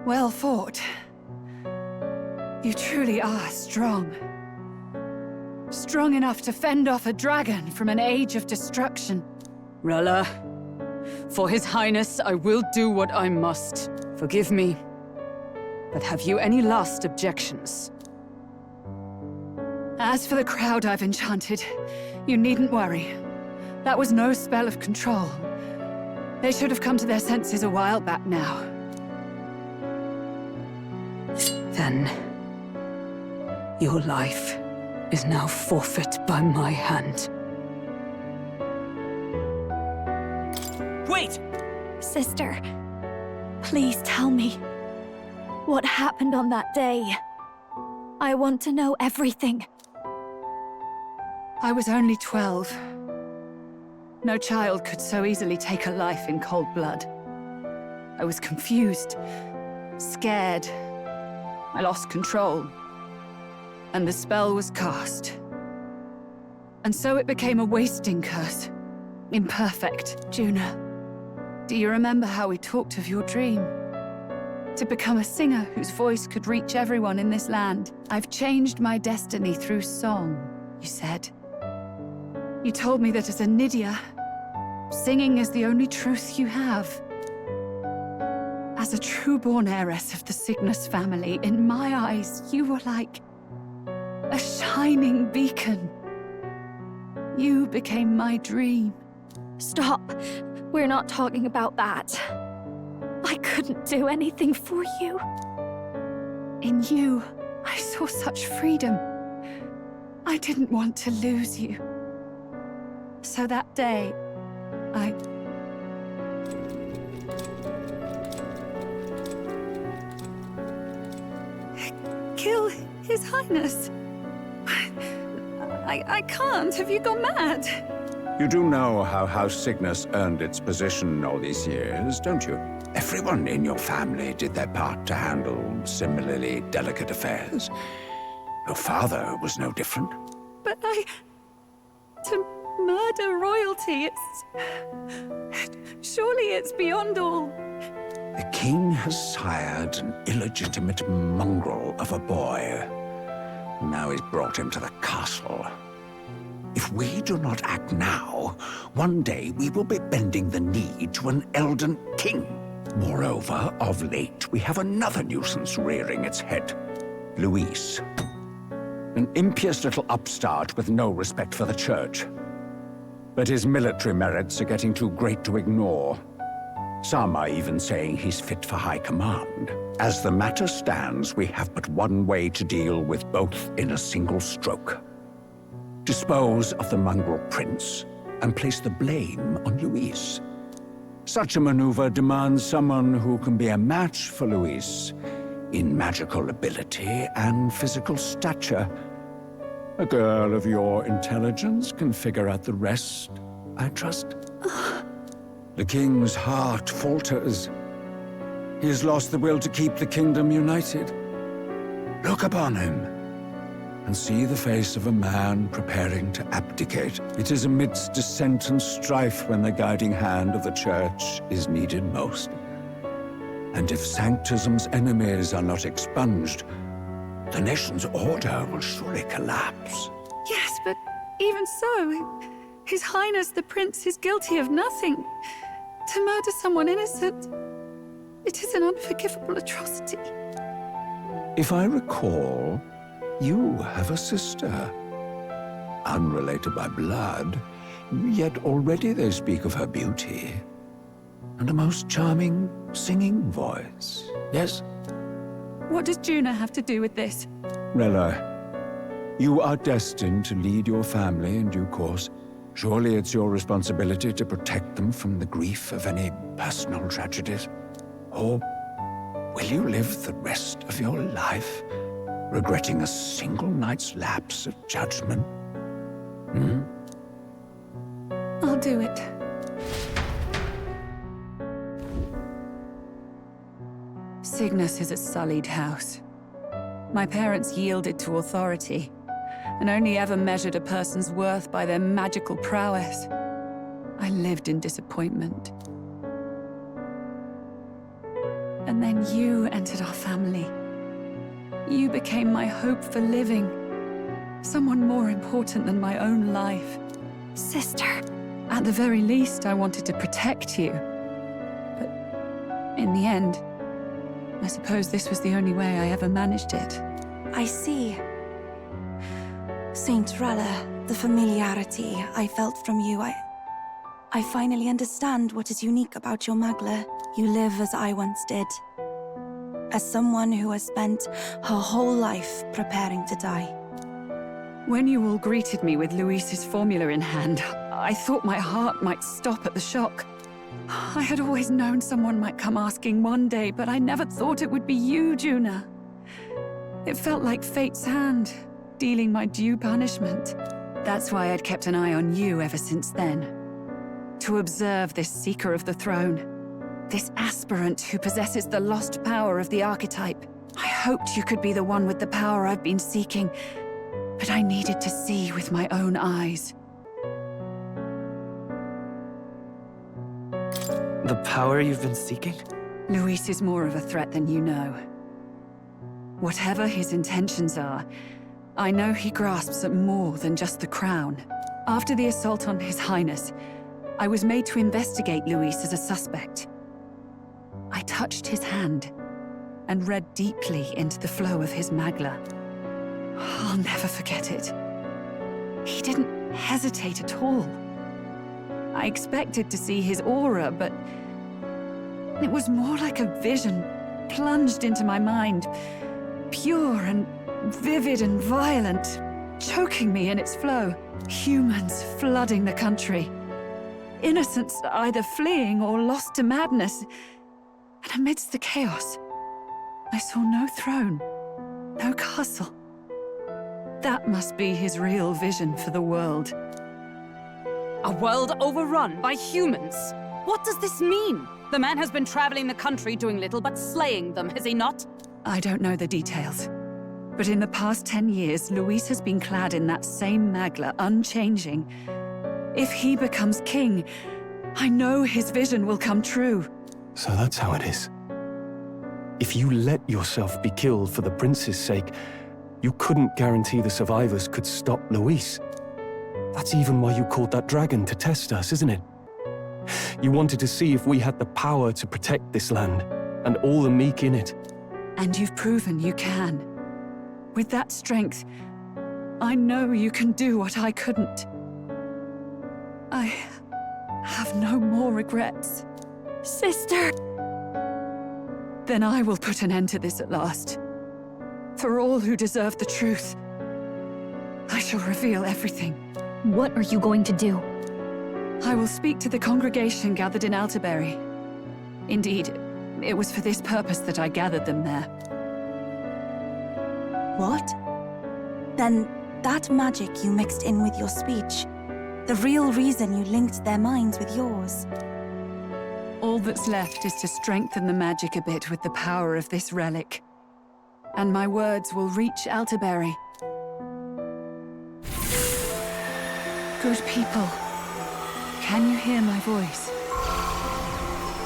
Well fought. You truly are strong. Strong enough to fend off a dragon from an age of destruction. Rella, for His Highness, I will do what I must. Forgive me, but have you any last objections? As for the crowd I've enchanted, you needn't worry. That was no spell of control. They should have come to their senses a while back now. Then, your life is now forfeit by my hand. Wait! Sister, please tell me what happened on that day. I want to know everything. I was only 12. No child could so easily take a life in cold blood. I was confused, scared. I lost control. And the spell was cast. And so it became a wasting curse. Imperfect. Juna, do you remember how we talked of your dream? To become a singer whose voice could reach everyone in this land. I've changed my destiny through song, you said. You told me that as a Nydia, singing is the only truth you have. As a true-born heiress of the Cygnus family, in my eyes, you were like a shining beacon. You became my dream. Stop. We're not talking about that. I couldn't do anything for you. In you, I saw such freedom. I didn't want to lose you. So that day, I... kill His Highness. I can't. Have you gone mad? You do know how House Cygnus earned its position all these years, don't you? Everyone in your family did their part to handle similarly delicate affairs. Your father was no different. But to murder royalty, surely it's beyond all. The king has sired an illegitimate mongrel of a boy. Now he's brought him to the castle. If we do not act now, one day we will be bending the knee to an Elden king. Moreover, of late, we have another nuisance rearing its head. Luis. An impious little upstart with no respect for the church. But his military merits are getting too great to ignore. Some are even saying he's fit for high command. As the matter stands, we have but one way to deal with both in a single stroke. Dispose of the mongrel prince and place the blame on Luis. Such a maneuver demands someone who can be a match for Luis in magical ability and physical stature. A girl of your intelligence can figure out the rest, I trust. The king's heart falters. He has lost the will to keep the kingdom united. Look upon him and see the face of a man preparing to abdicate. It is amidst dissent and strife when the guiding hand of the church is needed most. And if Sanctism's enemies are not expunged, the nation's order will surely collapse. Yes, but even so, His Highness the Prince is guilty of nothing. To murder someone innocent, it is an unforgivable atrocity. If I recall, you have a sister. Unrelated by blood, yet already they speak of her beauty. And a most charming singing voice, yes? What does Juna have to do with this? Rella, you are destined to lead your family in due course. Surely it's your responsibility to protect them from the grief of any personal tragedies. Or will you live the rest of your life regretting a single night's lapse of judgment? I'll do it. Cygnus is a sullied house. My parents yielded to authority, and only ever measured a person's worth by their magical prowess. I lived in disappointment. And then you entered our family. You became my hope for living. Someone more important than my own life. Sister. At the very least, I wanted to protect you. But in the end, I suppose this was the only way I ever managed it. I see. Saint Rella, the familiarity I felt from you, I finally understand what is unique about your Magla. You live as I once did. As someone who has spent her whole life preparing to die. When you all greeted me with Luis's formula in hand, I thought my heart might stop at the shock. I had always known someone might come asking one day, but I never thought it would be you, Juna. It felt like fate's hand, dealing my due punishment. That's why I'd kept an eye on you ever since then. To observe this seeker of the throne. This aspirant who possesses the lost power of the archetype. I hoped you could be the one with the power I've been seeking, but I needed to see with my own eyes. The power you've been seeking? Luis is more of a threat than you know. Whatever his intentions are, I know he grasps at more than just the crown. After the assault on His Highness, I was made to investigate Luis as a suspect. I touched his hand and read deeply into the flow of his Magla. I'll never forget it. He didn't hesitate at all. I expected to see his aura, but it was more like a vision plunged into my mind, pure and vivid and violent, choking me in its flow. Humans flooding the country. Innocents either fleeing or lost to madness. And amidst the chaos, I saw no throne, no castle. That must be his real vision for the world. A world overrun by humans? What does this mean? The man has been traveling the country doing little but slaying them, has he not? I don't know the details. But in the past 10 years, Luis has been clad in that same Magla, unchanging. If he becomes king, I know his vision will come true. So that's how it is. If you let yourself be killed for the prince's sake, you couldn't guarantee the survivors could stop Luis. That's even why you called that dragon to test us, isn't it? You wanted to see if we had the power to protect this land, and all the meek in it. And you've proven you can. With that strength, I know you can do what I couldn't. I have no more regrets. Sister! Then I will put an end to this at last. For all who deserve the truth, I shall reveal everything. What are you going to do? I will speak to the congregation gathered in Alterbury. Indeed, it was for this purpose that I gathered them there. What? Then that magic you mixed in with your speech, the real reason you linked their minds with yours. All that's left is to strengthen the magic a bit with the power of this relic. And my words will reach Alterbury. Good people, can you hear my voice?